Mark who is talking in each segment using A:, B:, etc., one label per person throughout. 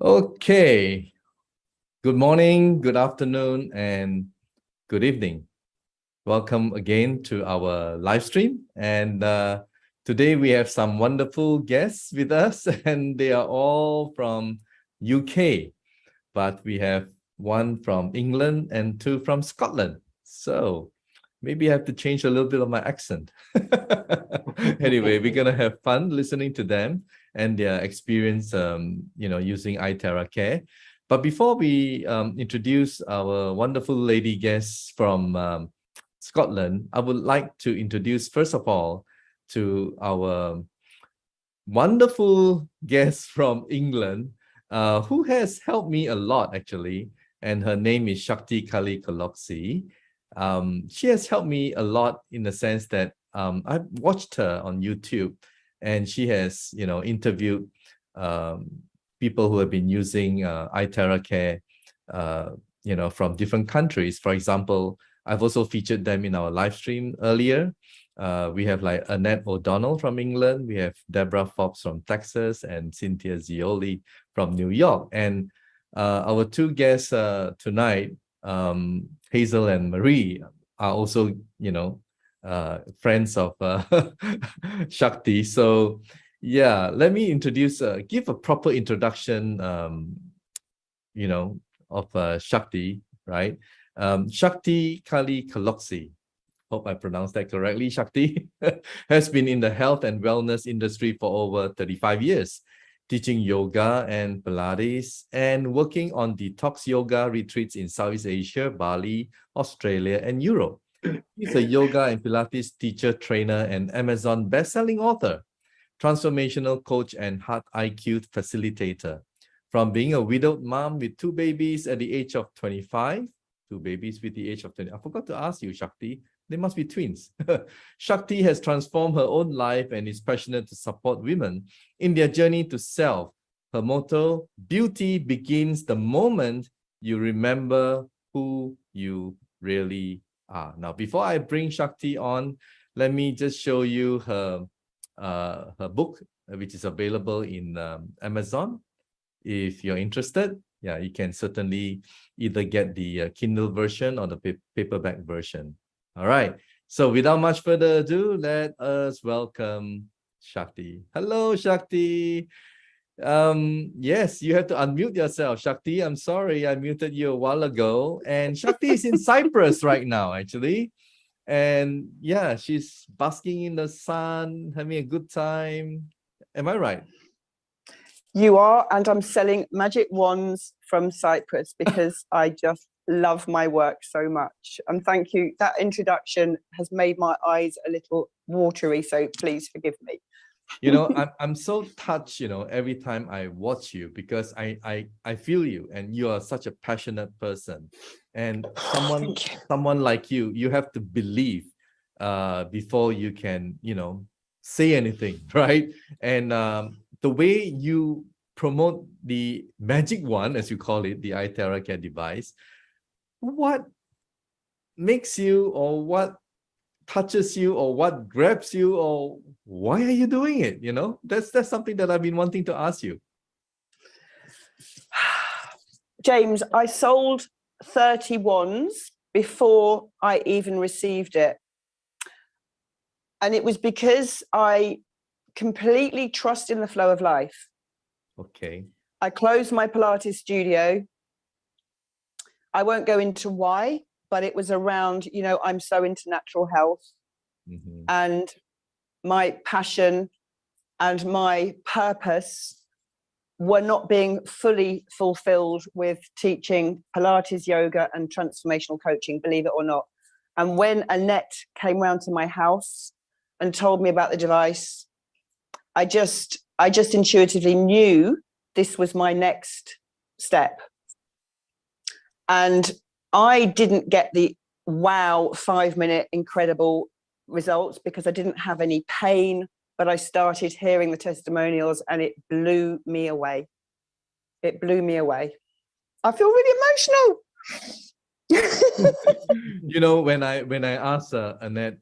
A: Okay, good morning, good afternoon, and good evening. Welcome again to our live stream. And today we have some wonderful guests with us, and they are all from UK, but we have one from England and two from Scotland. So maybe I have to change a little bit of my accent. Anyway, we're gonna have fun listening to them and their experience, using iTeraCare. But before we introduce our wonderful lady guests from Scotland, I would like to introduce, first of all, to our wonderful guest from England, who has helped me a lot, actually. And her name is Shakti Kaloczi. She has helped me a lot in the sense that I've watched her on YouTube, and she has, interviewed people who have been using iTeraCare, from different countries. For example, I've also featured them in our live stream earlier. We have like Annette O'Donnell from England, we have Deborah Fobbs from Texas, and Cynthia Zioli from New York. And our two guests tonight, Hazel and Marie, are also, friends of Shakti. So yeah, let me give a proper introduction, of Shakti, right? Shakti Kaloczi, hope I pronounced that correctly, Shakti, has been in the health and wellness industry for over 35 years, teaching yoga and Pilates and working on detox yoga retreats in Southeast Asia, Bali, Australia, and Europe. He's a yoga and Pilates teacher, trainer, and Amazon best-selling author, transformational coach, and heart IQ facilitator. From being a widowed mom with two babies at the age of 25, two babies with the age of 20. I forgot to ask you, Shakti, they must be twins. Shakti has transformed her own life and is passionate to support women in their journey to self. Her motto, beauty begins the moment you remember who you really are. Now, before I bring Shakti on, let me just show you her book, which is available in Amazon. If you're interested, yeah, you can certainly either get the Kindle version or the paperback version. All right. So without much further ado, let us welcome Shakti. Hello, Shakti. Yes, you have to unmute yourself, Shakti. I'm sorry, I muted you a while ago. And Shakti is in Cyprus right now, actually. And yeah, she's basking in the sun, having a good time. Am I right?
B: You are, and I'm selling magic wands from Cyprus because I just love my work so much. And thank you. That introduction has made my eyes a little watery, so please forgive me.
A: I'm so touched, every time I watch you, because I feel you, and you are such a passionate person. And someone like you have to believe before you can, say anything, right? And the way you promote the magic wand, as you call it, the iTeraCare device, what makes you, or what touches you, or what grabs you, or why are you doing it? That's something that I've been wanting to ask you.
B: James, I sold 30 wands before I even received it. And it was because I completely trust in the flow of life.
A: Okay.
B: I closed my Pilates studio. I won't go into why, but it was around, I'm so into natural health, and my passion and my purpose were not being fully fulfilled with teaching Pilates, yoga, and transformational coaching, believe it or not. And when Annette came round to my house and told me about the device, I just intuitively knew this was my next step. And I didn't get the wow 5-minute incredible results because I didn't have any pain, but I started hearing the testimonials and it blew me away. It blew me away. I feel really emotional.
A: When I asked Annette,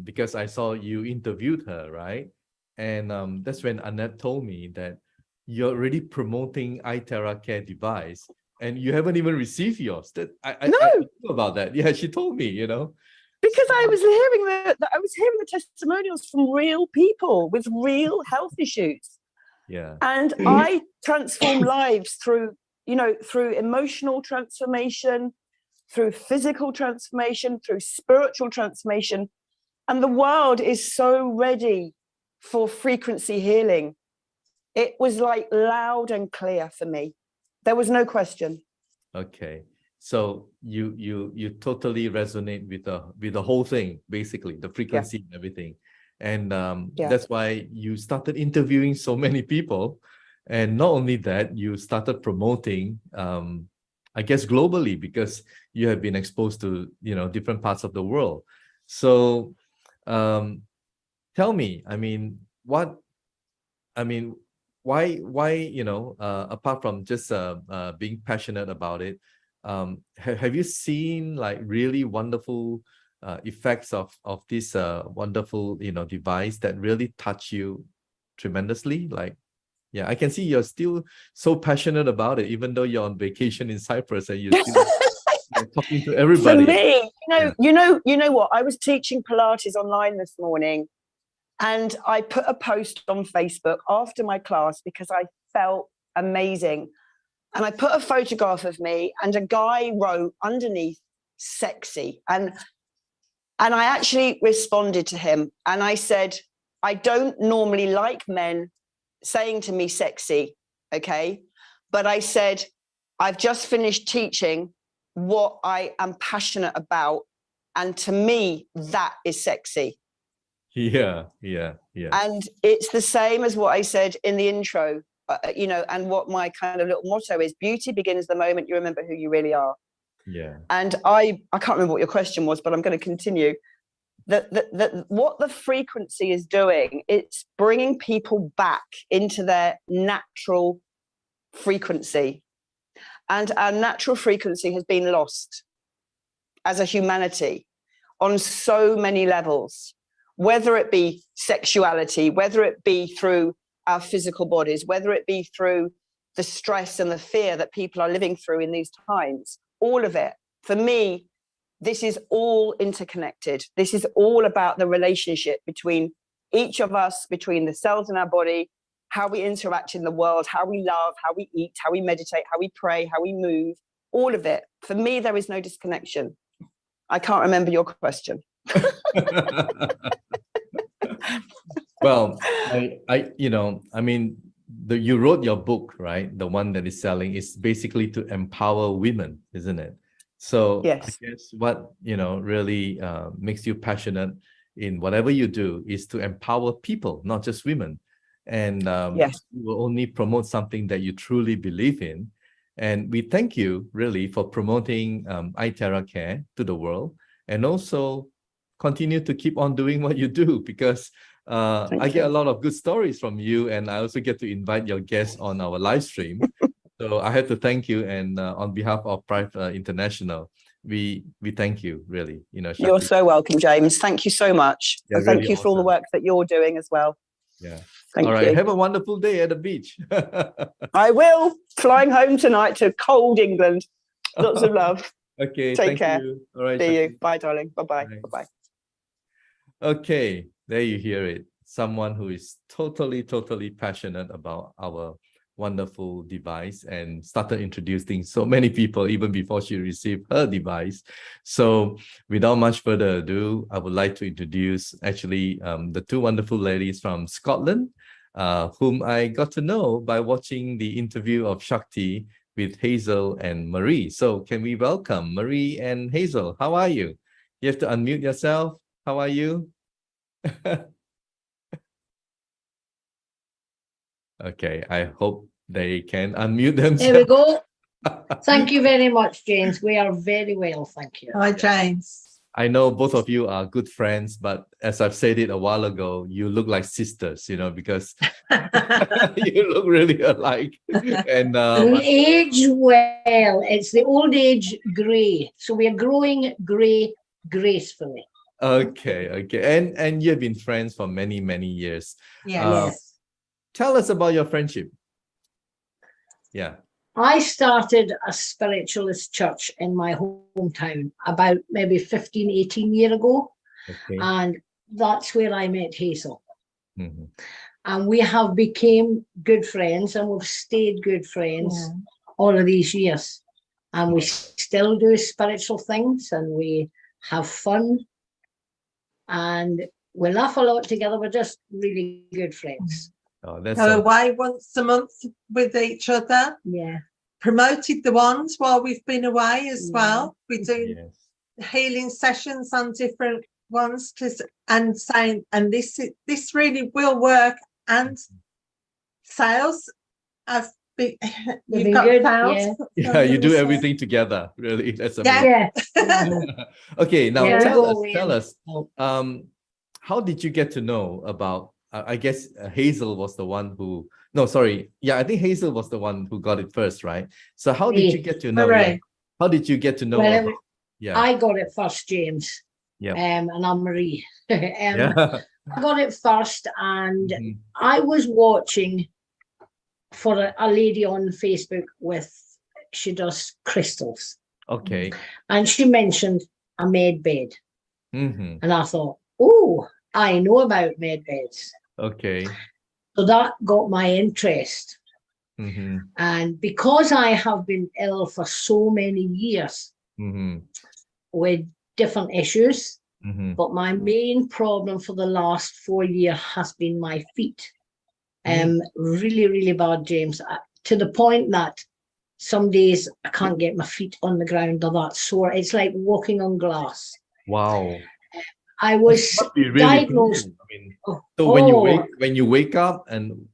A: because I saw you interviewed her, right? And that's when Annette told me that you're already promoting iTeraCare device and you haven't even received yours. That I
B: No.
A: know about that. Yeah, she told me, you know.
B: Because I was hearing the testimonials from real people with real health issues.
A: Yeah.
B: And I transform lives through emotional transformation, through physical transformation, through spiritual transformation. And the world is so ready for frequency healing. It was like loud and clear for me. There was no question.
A: Okay. So you totally resonate with the whole thing, basically, the frequency and everything. And that's why you started interviewing so many people. And not only that, you started promoting, I guess, globally, because you have been exposed to, different parts of the world. So tell me, why, apart from just being passionate about it, have you seen like really wonderful effects of this wonderful device that really touch you tremendously? Like, yeah, I can see you're still so passionate about it, even though you're on vacation in Cyprus and you're still talking to everybody.
B: For me, you know what? I was teaching Pilates online this morning, and I put a post on Facebook after my class because I felt amazing. And I put a photograph of me, and a guy wrote underneath "sexy." And I actually responded to him, and I said, I don't normally like men saying to me sexy, okay? But I said, I've just finished teaching what I am passionate about. And to me, that is sexy.
A: Yeah.
B: And it's the same as what I said in the intro, and what my kind of little motto is: beauty begins the moment you remember who you really are.
A: Yeah.
B: And I can't remember what your question was, but I'm going to continue. What the frequency is doing, it's bringing people back into their natural frequency. And our natural frequency has been lost as a humanity on so many levels, whether it be sexuality, whether it be through our physical bodies, whether it be through the stress and the fear that people are living through in these times, all of it. For me, this is all interconnected. This is all about the relationship between each of us, between the cells in our body, how we interact in the world, how we love, how we eat, how we meditate, how we pray, how we move, all of it. For me, there is no disconnection. I can't remember your question.
A: Well, you wrote your book, right? The one that is selling is basically to empower women, isn't it? So yes. I guess what, really makes you passionate in whatever you do is to empower people, not just women. And yes. You will only promote something that you truly believe in. And we thank you really for promoting iTeraCare to the world, and also continue to keep on doing what you do, because I get a lot of good stories from you, and I also get to invite your guests on our live stream. So I have to thank you, and on behalf of Prive International, we thank you, really. Shakti.
B: You're so welcome, James. Thank you so much.
A: Yeah,
B: and thank
A: really
B: you for all the work that you're doing as well.
A: Yeah.
B: Thank
A: all right.
B: you.
A: Have a wonderful day at the beach.
B: I will. Flying home tonight to cold England. Lots of love.
A: Okay.
B: Take care.
A: You. All right.
B: See
A: Shakti.
B: you. Bye, darling. Bye-bye.
A: Bye.
B: Bye-bye.
A: Okay. There you hear it. Someone who is totally passionate about our wonderful device, and started introducing so many people even before she received her device. So without much further ado, I would like to introduce actually the two wonderful ladies from Scotland, whom I got to know by watching the interview of Shakti with Hazel and Marie. So can we welcome Marie and Hazel? How are you? You have to unmute yourself. How are you? Okay, I hope they can unmute themselves.
C: There we go. Thank you very much, James. We are very well, thank you.
D: Hi, James.
A: I know both of you are good friends, but as I've said it a while ago, you look like sisters, because you look really alike. And
C: we age well. It's the old age grey. So we're growing grey gracefully.
A: Okay. And you've been friends for many years.
D: Yes.
A: Tell us about your friendship. Yeah.
C: I started a spiritualist church in my hometown about maybe 15, 18 years ago.
A: Okay.
C: And that's where I met Hazel.
A: Mhm.
C: And we have become good friends, and we've stayed good friends all of these years. And we still do spiritual things, and we have fun, and we laugh a lot together. We're just really good friends.
A: Oh, that's
D: Go away once a month with each other.
C: Yeah.
D: Promoted the ones while we've been away as well. We do
A: yes.
D: healing sessions on different ones, and saying, and this really will work. And sales have been, you've got
C: good,
D: sales.
A: Yeah, you do everything together. Really, that's amazing.
C: Yeah.
A: Okay, now
C: Yeah,
A: tell us, how did you get to know about? I guess Hazel was the one who. No, sorry. Yeah, I think Hazel was the one who got it first, right? So how did you get to know?
D: Hooray.
A: How did you get to know?
C: Well,
A: Yeah.
C: I got it first, James.
A: Yeah.
C: And I'm Marie.
A: Yeah.
C: I got it first, and
A: Mhm.
C: I was watching for a lady on Facebook she does crystals,
A: Okay.
C: and she mentioned a med bed,
A: Mhm.
C: and I thought, oh, I know about med beds.
A: Okay.
C: So that got my interest.
A: Mhm.
C: And because I have been ill for so many years
A: Mhm.
C: with different issues,
A: Mhm.
C: but my main problem for the last 4 years has been my feet. Really, really bad, James, to the point that some days I can't get my feet on the ground. They're that sore. It's like walking on glass.
A: Wow.
C: I was
A: Must be really
C: diagnosed.
A: painful. I mean,
C: Oh,
A: so when you wake up, and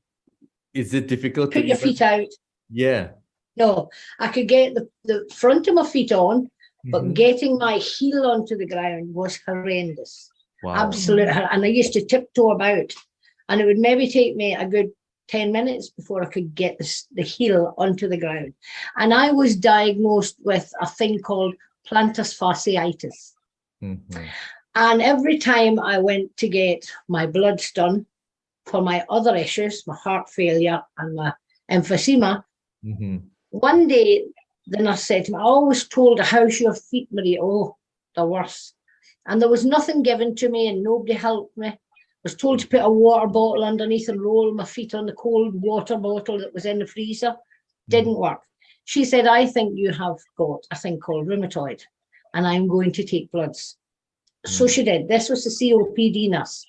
A: is it difficult
C: put
A: to
C: your
A: even?
C: feet out.
A: Yeah.
C: No, I could get the front of my feet on, but
A: Mhm.
C: getting my heel onto the ground was horrendous.
A: Wow.
C: Absolute. And I used to tiptoe about, and it would maybe take me a good 10 minutes before I could get the heel onto the ground. And I was diagnosed with a thing called plantar fasciitis.
A: Mhm.
C: And every time I went to get my bloods done for my other issues, my heart failure and my emphysema,
A: Mhm.
C: one day the nurse said to me, I always told her, how's your feet, Marie? Oh, the worst. And there was nothing given to me, and nobody helped me. I was told to put a water bottle underneath and roll my feet on the cold water bottle that was in the freezer. Didn't work. She said, I think you have got a thing called rheumatoid, and I'm going to take bloods. So she did. This was the COPD nurse.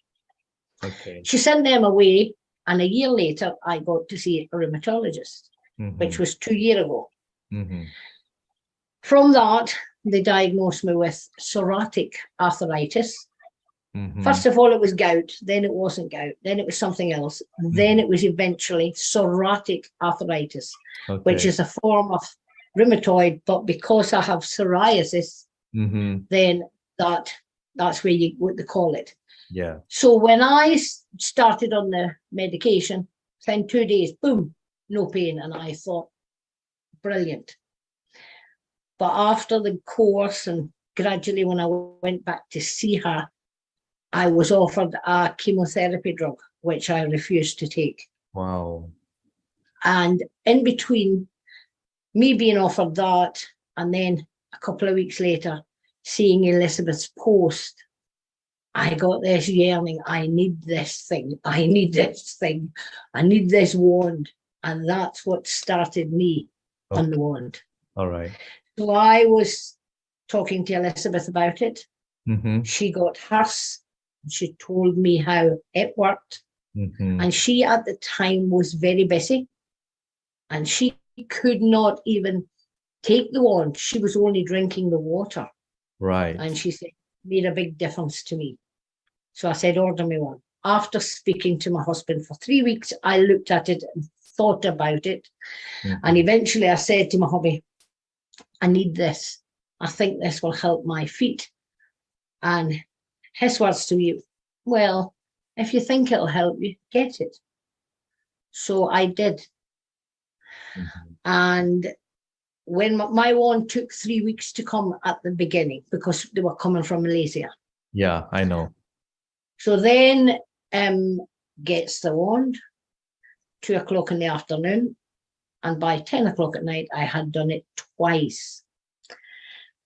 A: Okay.
C: She sent them away, and a year later, I got to see a rheumatologist, which was 2 years ago.
A: Mhm.
C: From that, they diagnosed me with psoriatic arthritis.
A: Mhm.
C: First of all, it was gout, then it wasn't gout, then it was something else, then it was eventually psoriatic arthritis, which is a form of rheumatoid, but because I have psoriasis,
A: Mhm.
C: then that's what they call it.
A: Yeah.
C: So when I started on the medication, within 2 days, boom, no pain, and I thought, brilliant. But after the course, and gradually when I went back to see her, I was offered a chemotherapy drug, which I refused to take.
A: Wow.
C: And in between me being offered that, and then a couple of weeks later, seeing Elizabeth's post, I got this yearning, I need this thing, I need this thing, I need this wand. And that's what started me on the wand.
A: All right.
C: So I was talking to Elizabeth about it.
A: Mhm.
C: She got hers. She told me how it worked.
A: Mhm.
C: And she at the time was very busy, and she could not even take the wand. She was only drinking the water.
A: Right.
C: And she said, it made a big difference to me. So I said, order me one. After speaking to my husband for 3 weeks, I looked at it and thought about it. And eventually I said to my hubby, I need this. I think this will help my feet. And his words to me, well, if you think it'll help you, get it. So I did. And when my wand took 3 weeks to come at the beginning, because they were coming from Malaysia.
A: Yeah, I know.
C: So then gets the wand, 2 o'clock in the afternoon. And by 10 o'clock at night, I had done it twice.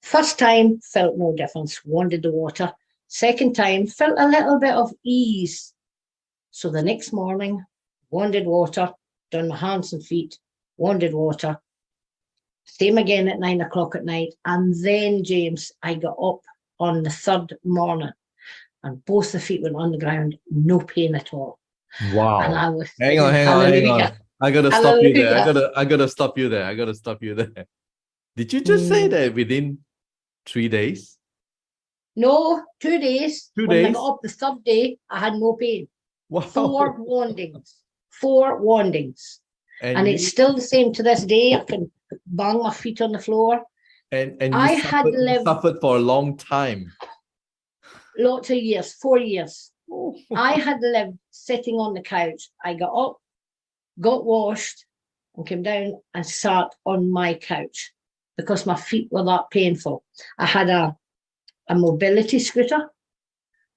C: First time, felt no difference, wanted the water. Second time, felt a little bit of ease. So the next morning, wanted water, done my hands and feet, wanted water. Same again at 9 o'clock at night. And then, James, I got up on the third morning and both the feet went on the ground, no pain at all.
A: Wow.
C: And I was
A: hang on. I gotta stop you there. I gotta stop you there. Did you just say that within 3 days?
C: No, 2 days.
A: 2
C: When I
A: days?
C: got up the third day, I had no pain.
A: Wow.
C: 4 wandings. 4 wandings. And it's still the same to this day. I can bang my feet on the floor.
A: And you
C: I had
A: suffered for a long time.
C: Lots of years, 4 years. I had lived sitting on the couch. I got up, got washed, and came down and sat on my couch because my feet were that painful. I had a mobility scooter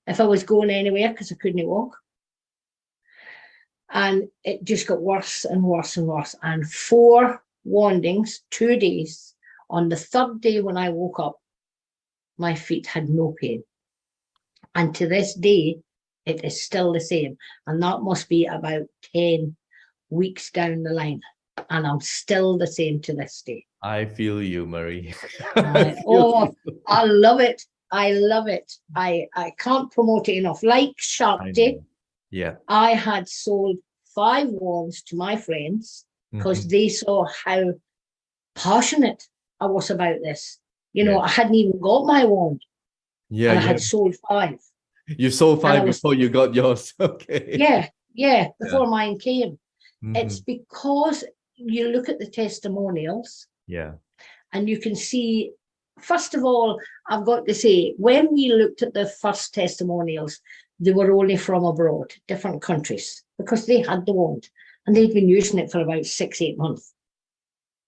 C: if I was going anywhere because I couldn't walk. And it just got worse and worse and worse. And 4 wandings, 2 days. On the third day when I woke up, my feet had no pain. And to this day, it is still the same. And that must be about 10 weeks down the line. And I'm still the same to this day.
A: I feel you, Marie.
C: I love it. I love it. I can't promote it enough. Like Shakti,
A: yeah,
C: I had sold 5 wands to my friends because they saw how passionate I was about this. You know, I hadn't even got my wand.
A: Yeah,
C: and I had sold 5.
A: You sold 5 before you got yours. Okay.
C: Yeah, before mine came. It's because you look at the testimonials.
A: Yeah.
C: And you can see, first of all, I've got to say, when we looked at the first testimonials, they were only from abroad, different countries, because they had the wand and they'd been using it for about 6-8 months.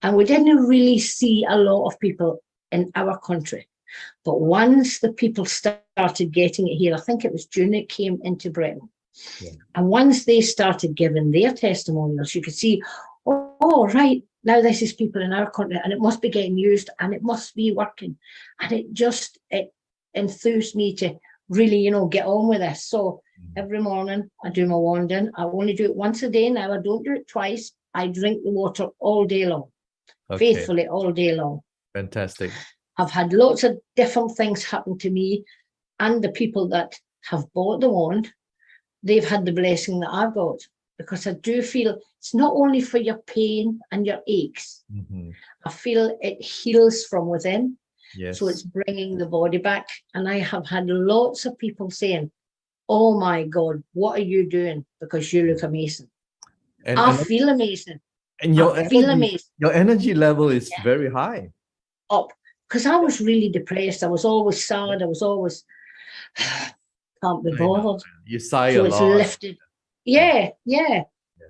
C: And we didn't really see a lot of people in our country. But once the people started getting it here, I think it was June it came into Britain. Yeah. And once they started giving their testimonials, you could see, oh, right, now this is people in our country and it must be getting used and it must be working. And it enthused me to really, you know, get on with this. So every morning I do my wanding. I only do it once a day now. I don't do it twice. I drink the water all day long, faithfully all day long.
A: Fantastic.
C: I've had lots of different things happen to me and the people that have bought the wand, they've had the blessing that I've got, because I do feel it's not only for your pain and your aches. I feel it heals from within. Yes. So it's bringing the body back. And I have had lots of people saying, oh my God, what are you doing? Because you look amazing. And I feel amazing.
A: And your energy level is very high.
C: Up. Because I was really depressed. I was always sad. I was always can't be bothered.
A: You sigh
C: so
A: a
C: it's
A: lot.
C: Lifted. Yeah.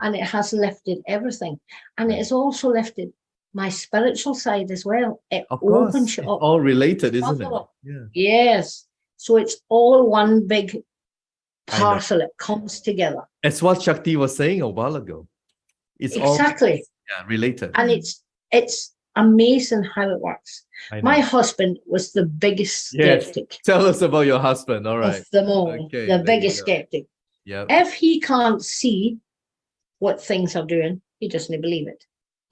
C: And it has lifted everything. And it has also lifted my spiritual side as well. It opens you up.
A: It's all related, isn't it?
C: Yeah. Yes. So it's all one big parcel. It comes together.
A: That's what Shakti was saying a while ago. It's
C: exactly
A: all related.
C: And it's amazing how it works. My husband was the biggest skeptic.
A: Tell us about your husband. All right.
C: Of them all, the biggest skeptic.
A: Yeah.
C: If he can't see what things are doing, he doesn't believe it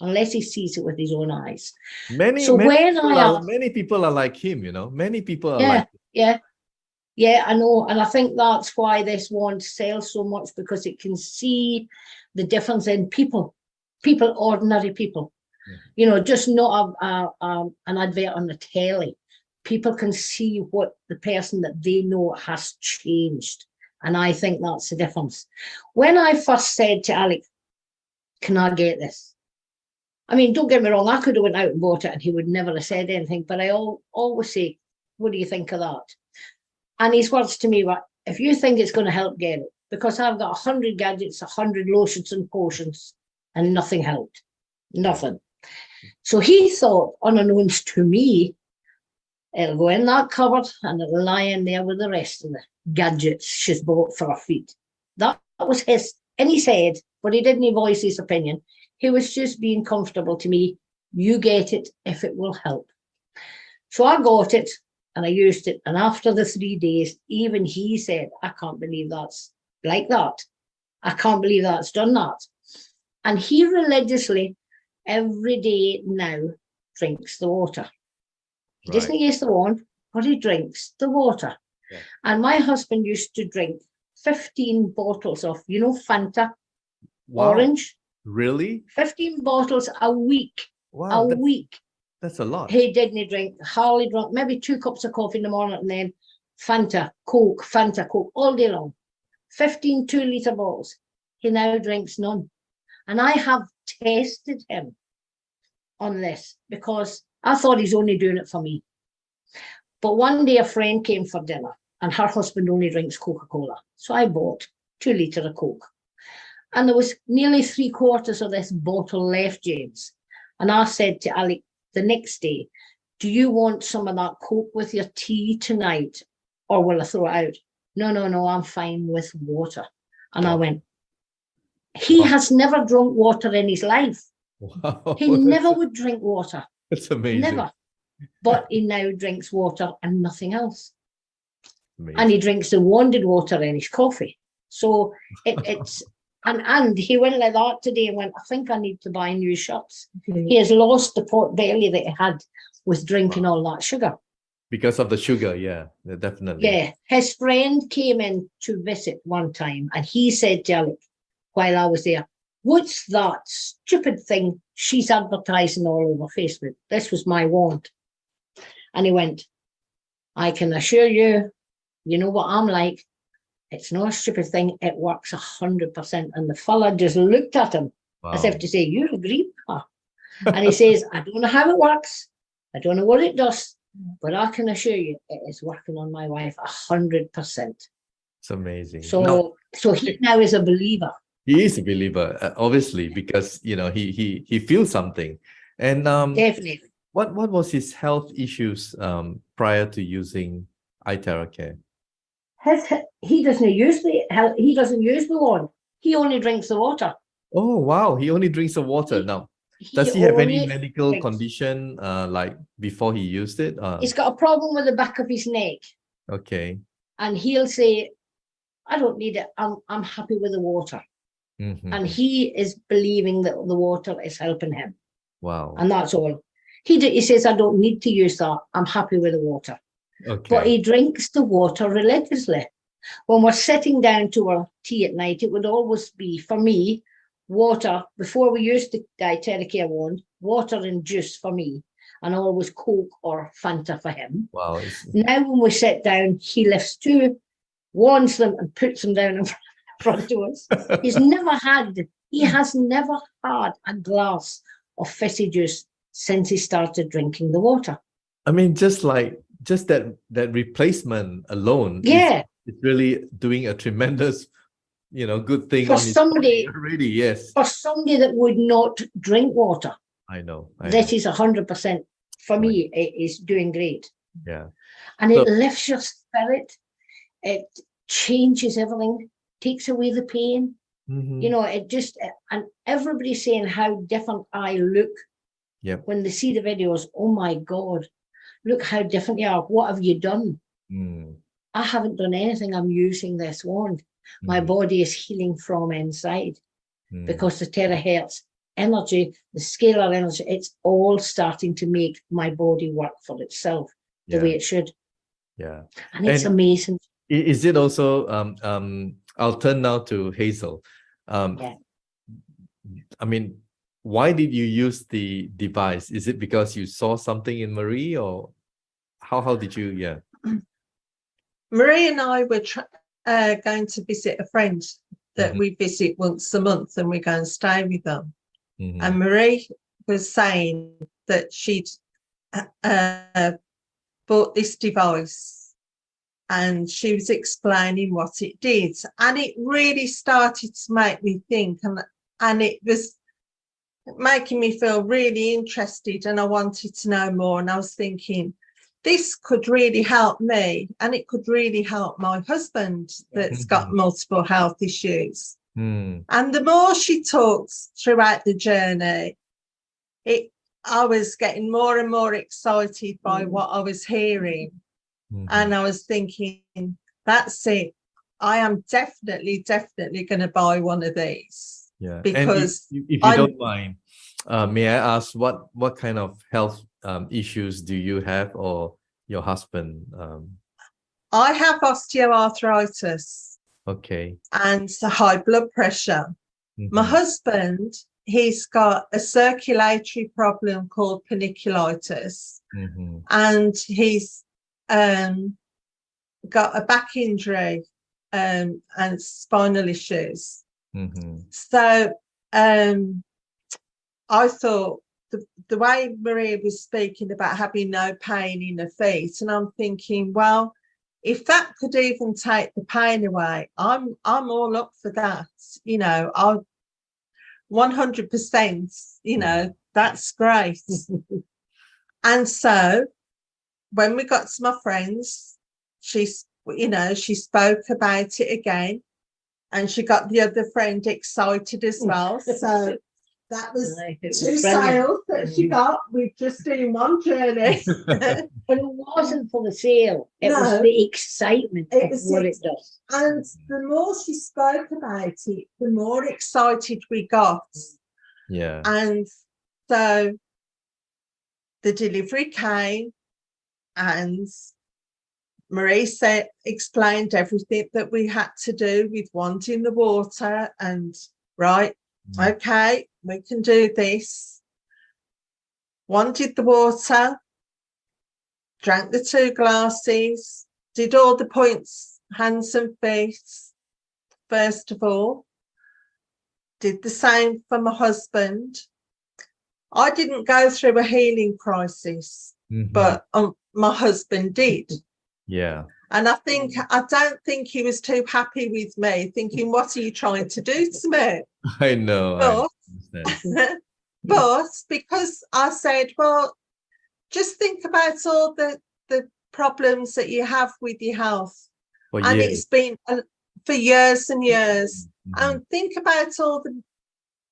C: unless he sees it with his own eyes.
A: Many people are like him, you know. Many people are like him.
C: Yeah, I know. And I think that's why this wand sells so much, because it can see the difference in people, ordinary people. You know, just not an advert on the telly. People can see what the person that they know has changed. And I think that's the difference. When I first said to Alec, can I get this? I mean, don't get me wrong, I could have went out and bought it and he would never have said anything. But I always say, what do you think of that? And his words to me were, if you think it's going to help, get it. Because I've got 100 gadgets, 100 lotions and potions, and nothing helped. Nothing. So he thought, unbeknownst to me, it'll go in that cupboard and it'll lie in there with the rest of the gadgets she's bought for her feet. That was his, and he said, but he didn't voice his opinion. He was just being comfortable to me. You get it if it will help. So I got it and I used it. And after the 3 days, even he said, I can't believe that's like that. I can't believe that's done that. And he religiously, every day now, drinks the water. He doesn't use the wand, but he drinks the water. Yeah. And my husband used to drink 15 bottles of, Fanta, orange.
A: Really?
C: 15 bottles a week. Wow, a week.
A: That's a lot.
C: He didn't drink, hardly drunk, maybe 2 cups of coffee in the morning and then Fanta, Coke, all day long. 15 2-litre bottles. He now drinks none. And I have tested him on this because I thought he's only doing it for me. But one day a friend came for dinner and her husband only drinks Coca-Cola. So I bought 2 litres of Coke. And there was nearly 3/4 of this bottle left, James. And I said to Alec the next day, do you want some of that Coke with your tea tonight? Or will I throw it out? No, I'm fine with water. And I went, he has never drunk water in his life.
A: Wow.
C: He never would drink water.
A: That's amazing.
C: Never. But he now drinks water and nothing else.
A: Amazing.
C: And he drinks the wanded water in his coffee. So it's and he went like that today and went, I think I need to buy new shirts. He has lost the pot belly that he had with drinking all that sugar.
A: Because of the sugar, yeah, definitely.
C: Yeah. His friend came in to visit one time and he said to Alec, while I was there, what's that stupid thing she's advertising all over Facebook? This was my wand. And he went, I can assure you, you know what I'm like. It's not a stupid thing. It works 100%. And the fella just looked at him as if to say, you agree with her. And he says, I don't know how it works. I don't know what it does. But I can assure you, it is working on my wife 100%.
A: It's amazing.
C: So he now is a believer.
A: He is a believer, obviously, because he feels something. And
C: definitely.
A: What was his health issues prior to using iTeraCare?
C: He doesn't use the wand. He only drinks the water.
A: Oh wow! He only drinks the water now. Does he have any medical condition like before he used it?
C: He's got a problem with the back of his neck.
A: Okay.
C: And he'll say, I don't need it. I'm happy with the water. Mm-hmm. And he is believing that the water is helping him.
A: Wow.
C: And that's all. He says, I don't need to use that. I'm happy with the water.
A: Okay.
C: But he drinks the water religiously. When we're sitting down to our tea at night, it would always be, for me, water, before we used the iTeraCare wand, water and juice for me, and always Coke or Fanta for him.
A: Wow.
C: Now when we sit down, he lifts 2, wands them and puts them down in front of us. He has never had a glass of fizzy juice since he started drinking the water.
A: I mean, just that replacement alone,
C: yeah,
A: it's really doing a tremendous, good thing
C: for somebody
A: already. Yes,
C: for somebody that would not drink water.
A: I know.
C: That is 100% for me. It is doing great.
A: Yeah,
C: and it lifts your spirit. It changes everything. Takes away the pain. Mm-hmm. It just, and everybody's saying how different I look.
A: Yep.
C: When they see the videos, oh my God, look how different you are. What have you done? I haven't done anything. I'm using this wand. My body is healing from inside because the terahertz energy, the scalar energy, it's all starting to make my body work for itself the way it should.
A: Yeah.
C: And it's amazing.
A: Is it also, I'll turn now to Hazel. I mean, why did you use the device? Is it because you saw something in Marie, or how did you,
D: Marie and I were going to visit a friend that we visit once a month, and we go and stay with them. And Marie was saying that she'd bought this device, and she was explaining what it did, and it really started to make me think, and it was making me feel really interested, and I wanted to know more. And I was thinking, this could really help me, and it could really help my husband that's got multiple health issues. And the more she talked throughout the journey, I was getting more and more excited by what I was hearing. And I was thinking, that's it. I am definitely going to buy one of these.
A: Yeah.
D: Because
A: and if you don't mind, may I ask what kind of health issues do you have, or your husband?
D: I have osteoarthritis.
A: Okay.
D: And high blood pressure. My husband, he's got a circulatory problem called paniculitis, and he's got a back injury and spinal issues. So I thought the way Maria was speaking about having no pain in her feet, and I'm thinking, well, if that could even take the pain away, I'm all up for that. You know, I'll 100%, you know, that's great. And so when we got to my friends, she spoke about it again, and she got the other friend excited as well. So that was two sales that she got with just doing one journey.
C: But it wasn't for the sale. It was the excitement of what it does.
D: And the more she spoke about it, the more excited we got.
A: Yeah.
D: And so the delivery came, and Marie explained everything that we had to do with wanting the water, and okay, we can do this. Wanted the water, drank the 2 glasses, did all the points, hands and feet, first of all. Did the same for my husband. I didn't go through a healing crisis, but my husband did.
A: Yeah.
D: And I don't think he was too happy with me, thinking, what are you trying to do to me?
A: I know.
D: But because I said, well, just think about all the problems that you have with your health. It's been for years and years. And think about all the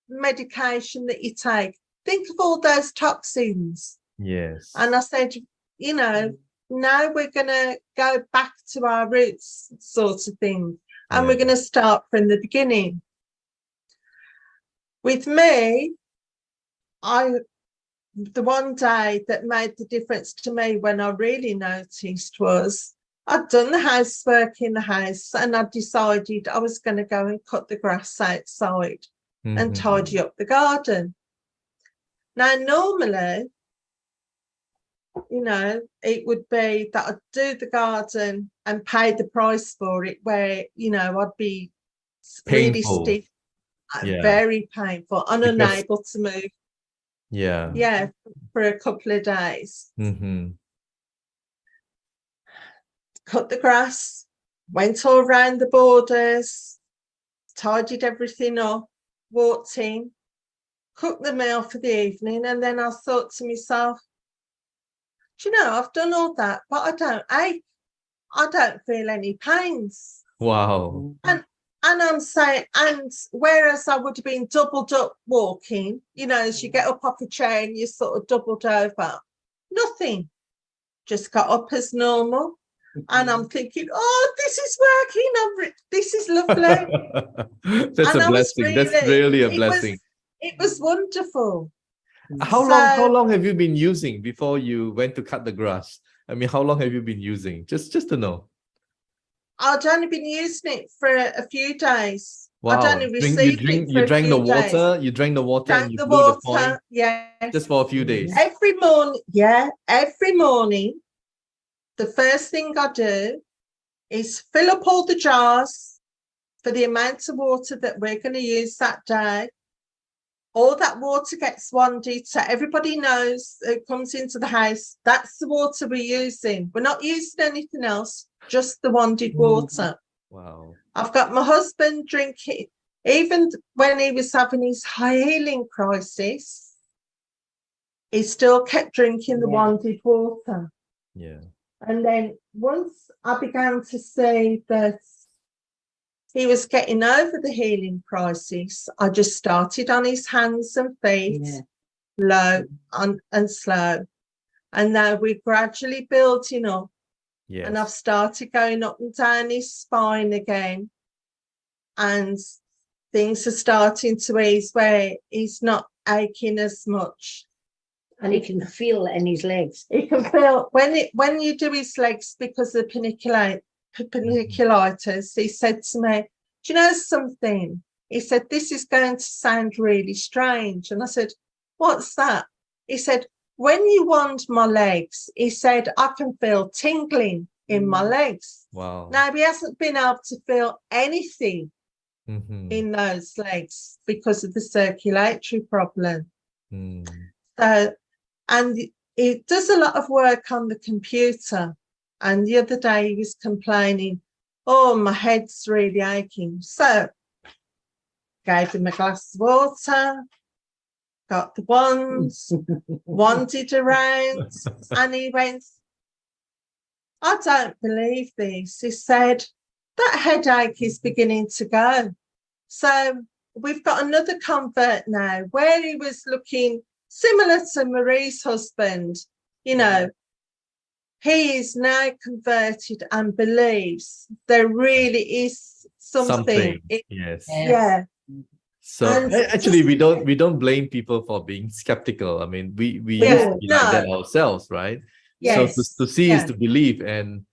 D: medication that you take. Think of all those toxins.
A: Yes.
D: And I said, you know, now we're going to go back to our roots, sort of thing. And we're going to start from the beginning. With me, the one day that made the difference to me when I really noticed was I'd done the housework in the house, and I decided I was going to go and cut the grass outside and tidy up the garden. Now, normally, you know, it would be that I'd do the garden and pay the price for it, where, you know, I'd be really stiff, very painful, and unable to move. Yeah, for a couple of days. Cut the grass, went all around the borders, tidied everything up, walked in, cooked the meal for the evening, and then I thought to myself, do you know, I've done all that, but I don't ache. I don't feel any pains.
A: Wow.
D: And I'm saying, and whereas I would have been doubled up walking, you know, as you get up off a chair and you sort of doubled over, nothing. Just got up as normal. And I'm thinking, oh, this is working. This is lovely.
A: That's a blessing. That's really a blessing.
D: It was wonderful.
A: How long have you been using before you went to cut the grass? I mean, how long have you been using? Just to know.
D: I'd only been using it for a few days.
A: Wow.
D: I'd only received it for
A: you drank the water.
D: Days.
A: You drank the water
D: Drank
A: and you
D: the
A: blew
D: water,
A: the point.
D: Yeah.
A: Just for a few days.
D: Every morning, the first thing I do is fill up all the jars for the amount of water that we're going to use that day. All that water gets wanded, so everybody knows it comes into the house. That's the water we're using. We're not using anything else, just the wanded water.
A: Wow.
D: I've got my husband drinking, even when he was having his healing crisis, he still kept drinking the wanded water.
A: Yeah.
D: And then once I began to see that he was getting over the healing crisis, I just started on his hands and feet, low and slow. And now we're gradually building up.
A: Yes.
D: And I've started going up and down his spine again. And things are starting to ease where he's not aching as much.
C: And he can feel it in his legs.
D: He can feel when you do his legs because of the paniculitis, he said to me, do you know something? He said, this is going to sound really strange. And I said, what's that? He said, when you wand my legs, he said, I can feel tingling in my legs.
A: Wow.
D: Now, he hasn't been able to feel anything in those legs because of the circulatory problem. So, and he does a lot of work on the computer. And the other day he was complaining, oh, my head's really aching. So, gave him a glass of water, got the wands, wanded around, and he went, I don't believe this. He said, that headache is beginning to go. So we've got another convert now where he was looking similar to Marie's husband. You know, he is now converted and believes there really is something.
A: Yes.
D: Yeah.
A: So
D: And
A: actually, we don't blame people for being skeptical. I mean, we used to be like that ourselves, right?
D: Yes.
A: So to see is to believe, and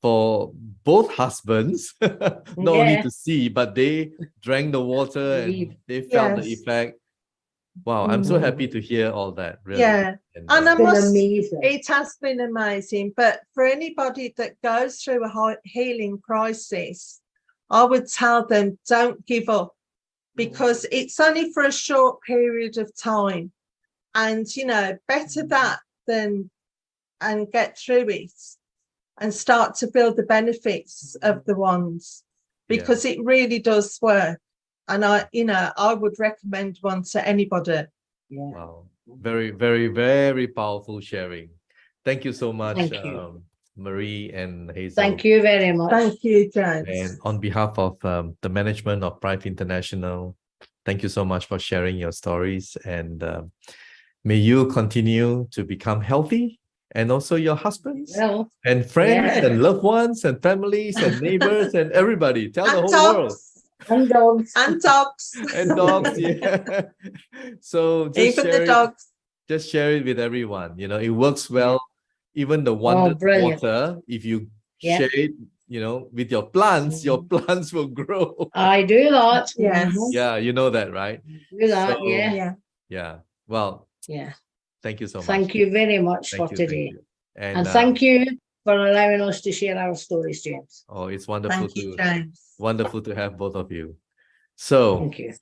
A: for both husbands, not only to see, but they drank the water and they felt the effect. Wow, I'm so happy to hear all that. Really.
D: Yeah,
A: and
D: I must.
C: Amazing.
D: It has been amazing. But for anybody that goes through a healing crisis, I would tell them don't give up, because it's only for a short period of time, and you know, better that than and get through it and start to build the benefits of the ones, because it really does work. And I would recommend one to anybody.
A: Wow, very, very, very powerful sharing. Thank you so much, Marie and Hazel.
C: Thank you very much.
D: Thank you, James.
A: And on behalf of the management of Prive International, thank you so much for sharing your stories. And may you continue to become healthy, and also your husbands and friends and loved ones and families and neighbors and everybody. Tell the whole world.
C: And dogs.
D: And dogs.
A: And dogs, yeah. So just
D: even
A: share
D: the dogs.
A: Just share it with everyone. You know, it works well. Even the wonder water, if you share it, you know, with your plants will grow.
C: I do that.
D: Yes.
A: Yeah, you know that, right?
C: Do that,
A: So, yeah. Well, thank you so much.
C: Thank you very much for today.
A: And
C: thank you for allowing us to share our stories, James.
A: Oh, it's wonderful
D: Thank you, James.
A: Wonderful to have both of you. So
C: thank you.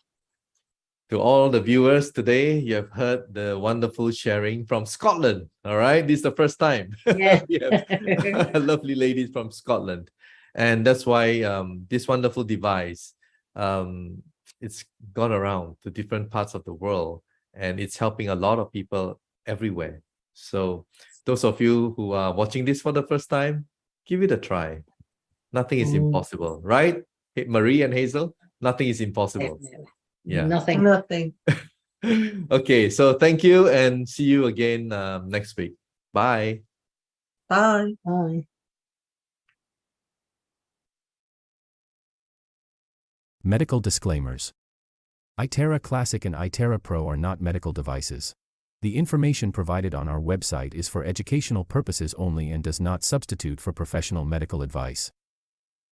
A: To all the viewers today, you have heard the wonderful sharing from Scotland. All right, this is the first time.
C: Yeah.
A: We have lovely ladies from Scotland, and that's why this wonderful device, it's gone around to different parts of the world, and it's helping a lot of people everywhere. So those of you who are watching this for the first time, give it a try. Nothing is impossible, right? Hey, Marie and Hazel, nothing is impossible. Yeah.
C: Nothing.
A: Okay, so thank you and see you again next week. Bye.
D: Bye.
C: Bye.
E: Medical disclaimers. iTera Classic and iTera Pro are not medical devices. The information provided on our website is for educational purposes only and does not substitute for professional medical advice.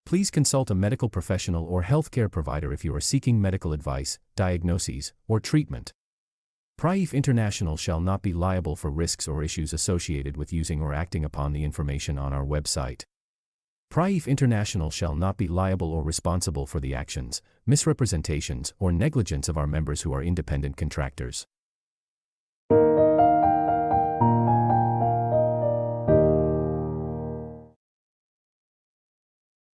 E: Please consult a medical professional or healthcare provider if you are seeking medical advice, diagnoses, or treatment. Prive International shall not be liable for risks or issues associated with using or acting upon the information on our website. Prive International shall not be liable or responsible for the actions, misrepresentations, or negligence of our members who are independent contractors.